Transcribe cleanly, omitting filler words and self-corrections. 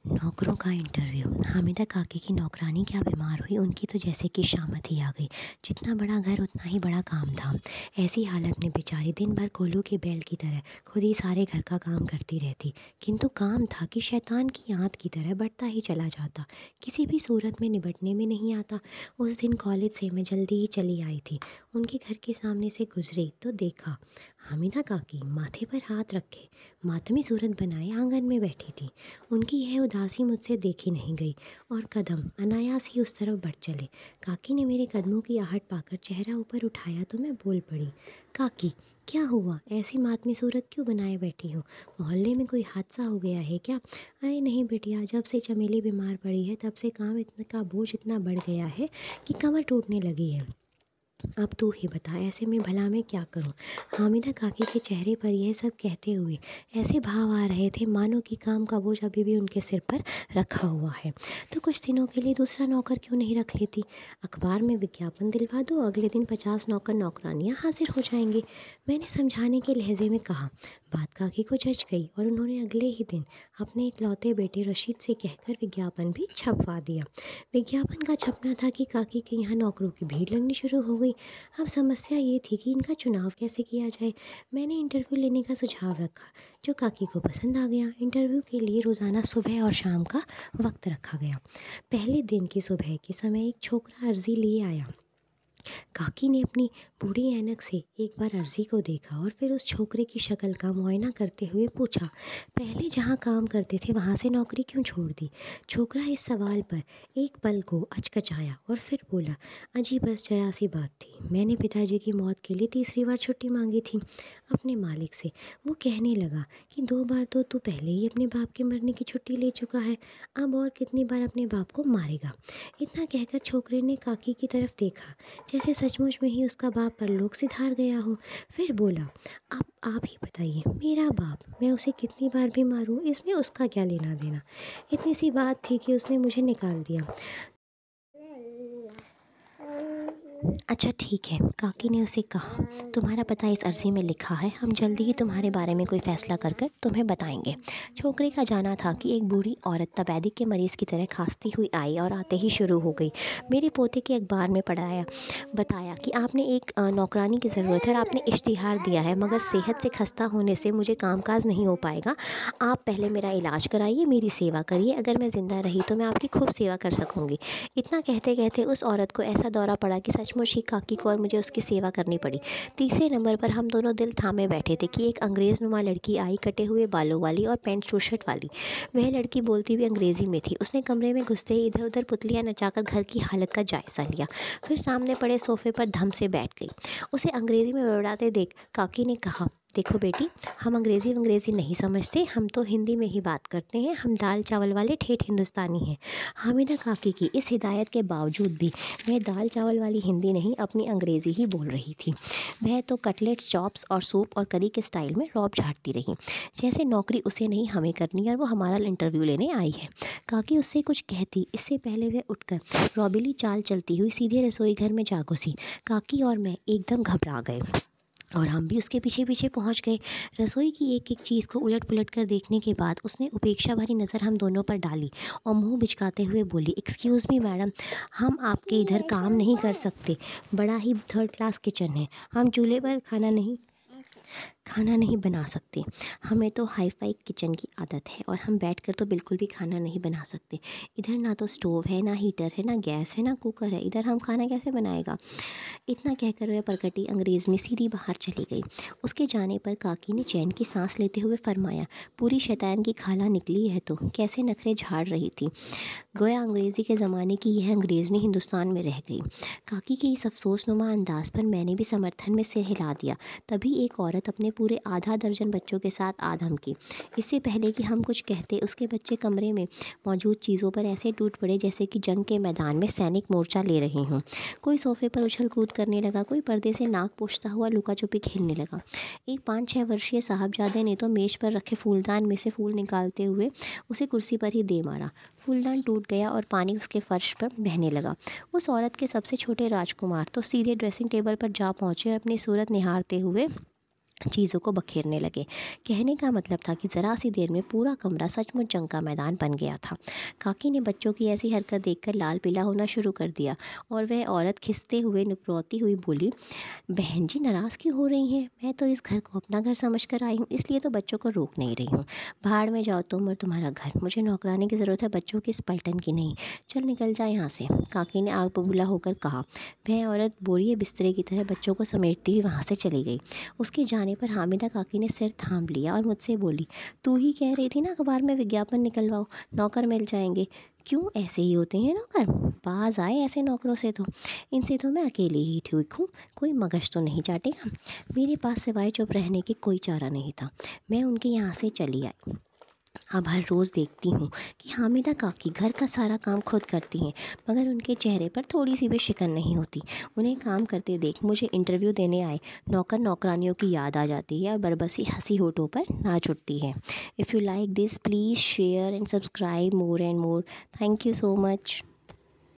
नौकरों का इंटरव्यू। हामिदा काकी की नौकरानी क्या बीमार हुई, उनकी तो जैसे कि शामत ही आ गई। जितना बड़ा घर उतना ही बड़ा काम था। ऐसी हालत में बेचारी दिन भर कोल्हू के बैल की तरह खुद ही सारे घर का काम करती रहती। किंतु काम था कि शैतान की आंत की तरह बढ़ता ही चला जाता, किसी भी सूरत में निबटने में नहीं आता। उस दिन कॉलेज से मैं जल्दी ही चली आई थी। उनके घर के सामने से गुजरी तो देखा हामिदा काकी माथे पर हाथ रखे मातमी सूरत बनाए आंगन में बैठी थी। उनकी यह उदासी मुझसे देखी नहीं गई और कदम अनायास ही उस तरफ बढ़ चले। काकी ने मेरे कदमों की आहट पाकर चेहरा ऊपर उठाया तो मैं बोल पड़ी, काकी क्या हुआ, ऐसी मातमी सूरत क्यों बनाए बैठी हो? मोहल्ले में कोई हादसा हो गया है क्या? अरे नहीं बिटिया, जब से चमेली बीमार पड़ी है तब से काम इतना का बोझ इतना बढ़ गया है कि कमर टूटने लगी है। अब तू ही बता, ऐसे में भला मैं क्या करूं? हामिदा काकी के चेहरे पर यह सब कहते हुए ऐसे भाव आ रहे थे मानो कि काम का बोझ अभी भी उनके सिर पर रखा हुआ है। तो कुछ दिनों के लिए दूसरा नौकर क्यों नहीं रख लेती? अखबार में विज्ञापन दिलवा दो, अगले दिन 50 नौकर नौकरानियां हाजिर हो जाएंगे। मैंने समझाने के लहजे में कहा। बात काकी को जच गई और उन्होंने अगले ही दिन अपने इकलौते बेटे रशीद से कहकर विज्ञापन भी छपवा दिया। विज्ञापन का छपना था कि काकी के यहाँ नौकरों की भीड़ लगनी शुरू हो गई। अब समस्या ये थी कि इनका चुनाव कैसे किया जाए। मैंने इंटरव्यू लेने का सुझाव रखा, जो काकी को पसंद आ गया। इंटरव्यू के लिए रोज़ाना सुबह और शाम का वक्त रखा गया। पहले दिन की सुबह के समय एक छोकरा अर्जी लिए आया। काकी ने अपनी बूढ़ी ऐनक से एक बार अर्जी को देखा और फिर उस छोकरे की शक्ल का मुआयना करते हुए पूछा, पहले जहाँ काम करते थे वहाँ से नौकरी क्यों छोड़ दी? छोकरा इस सवाल पर एक पल को अचकचाया और फिर बोला, अजी बस जरा सी बात थी। मैंने पिताजी की मौत के लिए तीसरी बार छुट्टी मांगी थी अपने मालिक से। वो कहने लगा कि 2 बार तो तू पहले ही अपने बाप के मरने की छुट्टी ले चुका है, अब और कितनी बार अपने बाप को मारेगा? इतना कहकर छोकरे ने काकी की तरफ देखा जैसे सचमुच में ही उसका बाप परलोक सिधार गया हो। फिर बोला, अब आप ही बताइए, मेरा बाप, मैं उसे कितनी बार भी मारूं, इसमें उसका क्या लेना देना? इतनी सी बात थी कि उसने मुझे निकाल दिया। अच्छा ठीक है, काकी ने उसे कहा, तुम्हारा पता इस अर्जी में लिखा है, हम जल्दी ही तुम्हारे बारे में कोई फ़ैसला कर कर तुम्हें बताएंगे। छोकरे का जाना था कि एक बूढ़ी औरत तपेदिक के मरीज़ की तरह खांसती हुई आई और आते ही शुरू हो गई। मेरे पोते के अखबार में बताया कि आपने एक नौकरानी की ज़रूरत है और आपने इश्तिहार दिया है, मगर सेहत से खस्ता होने से मुझे कामकाज नहीं हो पाएगा। आप पहले मेरा इलाज कराइए, मेरी सेवा करिए, अगर मैं ज़िंदा रही तो मैं आपकी खूब सेवा कर सकूँगी। इतना कहते कहते उस औरत को ऐसा दौरा पड़ा कि सचमुच ही काकी को और मुझे उसकी सेवा करनी पड़ी। तीसरे नंबर पर हम दोनों दिल थामे बैठे थे कि एक अंग्रेज़नुमा लड़की आई, कटे हुए बालों वाली और पैंट शर्ट वाली। वह लड़की बोलती हुई अंग्रेज़ी में थी। उसने कमरे में घुसते ही इधर उधर पुतलियाँ नचाकर घर की हालत का जायज़ा लिया, फिर सामने पड़े सोफे पर धम से बैठ गई। उसे अंग्रेज़ी में बड़बड़ाते देख काकी ने कहा, देखो बेटी, हम अंग्रेज़ी नहीं समझते, हम तो हिंदी में ही बात करते हैं, हम दाल चावल वाले ठेठ हिंदुस्तानी हैं। हामिदा काकी की इस हिदायत के बावजूद भी वह दाल चावल वाली हिंदी नहीं, अपनी अंग्रेज़ी ही बोल रही थी। वह तो कटलेट्स, चॉप्स और सूप और करी के स्टाइल में रौब झाड़ती रही, जैसे नौकरी उसे नहीं हमें करनी और वो हमारा इंटरव्यू लेने आई है। काकी उससे कुछ कहती इससे पहले वह उठकर रौबीली चाल चलती हुई सीधे रसोई घर में जा घुसी। काकी और मैं एकदम घबरा गए और हम भी उसके पीछे पीछे पहुंच गए। रसोई की एक एक चीज़ को उलट पुलट कर देखने के बाद उसने उपेक्षा भरी नज़र हम दोनों पर डाली और मुंह बिचकाते हुए बोली, एक्सक्यूज़ मी मैडम, हम आपके इधर काम नहीं कर सकते। बड़ा ही थर्ड क्लास किचन है, हम चूल्हे पर खाना नहीं बना सकते। हमें तो हाई फाई किचन की आदत है और हम बैठकर तो बिल्कुल भी खाना नहीं बना सकते। इधर ना तो स्टोव है, ना हीटर है, ना गैस है, ना कुकर है, इधर हम खाना कैसे बनाएगा? इतना कहकर वह परकटी अंग्रेज़ में सीधी बाहर चली गई। उसके जाने पर काकी ने चैन की सांस लेते हुए फरमाया, पूरी शैतान की खाला निकली है तो कैसे नखरे झाड़ रही थी। गोया अंग्रेज़ी के ज़माने की यह अंग्रेज़नी हिंदुस्तान में रह गई। काकी के इस अफसोसनुमा अंदाज पर मैंने भी समर्थन में सिर हिला दिया। तभी एक औरत अपने पूरे आधा दर्जन बच्चों के साथ आ धमकी। इससे पहले कि हम कुछ कहते, उसके बच्चे कमरे में मौजूद चीज़ों पर ऐसे टूट पड़े जैसे कि जंग के मैदान में सैनिक मोर्चा ले रहे हों। कोई सोफे पर उछल कूद करने लगा, कोई पर्दे से नाक पोंछता हुआ लुका छुपी खेलने लगा। एक 5-6 वर्षीय साहबजादे ने तो मेज पर रखे फूलदान में से फूल निकालते हुए उसे कुर्सी पर ही दे मारा। फूलदान टूट गया और पानी उसके फर्श पर बहने लगा। उस औरत के सबसे छोटे राजकुमार तो सीधे ड्रेसिंग टेबल पर जा पहुँचे और अपनी सूरत निहारते हुए चीज़ों को बखेरने लगे। कहने का मतलब था कि ज़रा सी देर में पूरा कमरा सचमुच जंग का मैदान बन गया था। काकी ने बच्चों की ऐसी हरकत देखकर लाल पीला होना शुरू कर दिया और वह औरत खिसते हुए नुपरौती हुई बोली, बहन जी नाराज़ क्यों हो रही हैं? मैं तो इस घर को अपना घर समझ कर आई हूँ, इसलिए तो बच्चों को रोक नहीं रही हूँ। भाड़ में जाओ तुम और तुम्हारा घर, मुझे नौकरानी की ज़रूरत है, बच्चों की इस पलटन की नहीं। चल निकल जाए यहाँ से, काकी ने आग बबूला होकर कहा। वह औरत बोरिए बिस्तरे की तरह बच्चों को समेटती हुई वहाँ से चली गई। उसके जाने पर हामिदा काकी ने सिर थाम लिया और मुझसे बोली, तू ही कह रही थी ना अखबार में विज्ञापन निकलवाओ, नौकर मिल जाएंगे। क्यों, ऐसे ही होते हैं नौकर? बाज आए ऐसे नौकरों से तो। इनसे तो मैं अकेली ही ठीक हूँ, कोई मगज तो नहीं चाटेगा। मेरे पास सिवाय चुप रहने की कोई चारा नहीं था। मैं उनके यहाँ से चली आई। अब हर रोज़ देखती हूँ कि हामिदा काकी घर का सारा काम खुद करती हैं, मगर उनके चेहरे पर थोड़ी सी भी शिकन नहीं होती। उन्हें काम करते देख मुझे इंटरव्यू देने आए नौकर नौकरानियों की याद आ जाती है और बरबसी हंसी होठों पर नाच उठती है। If you like this please share and subscribe more and more. Thank you so much.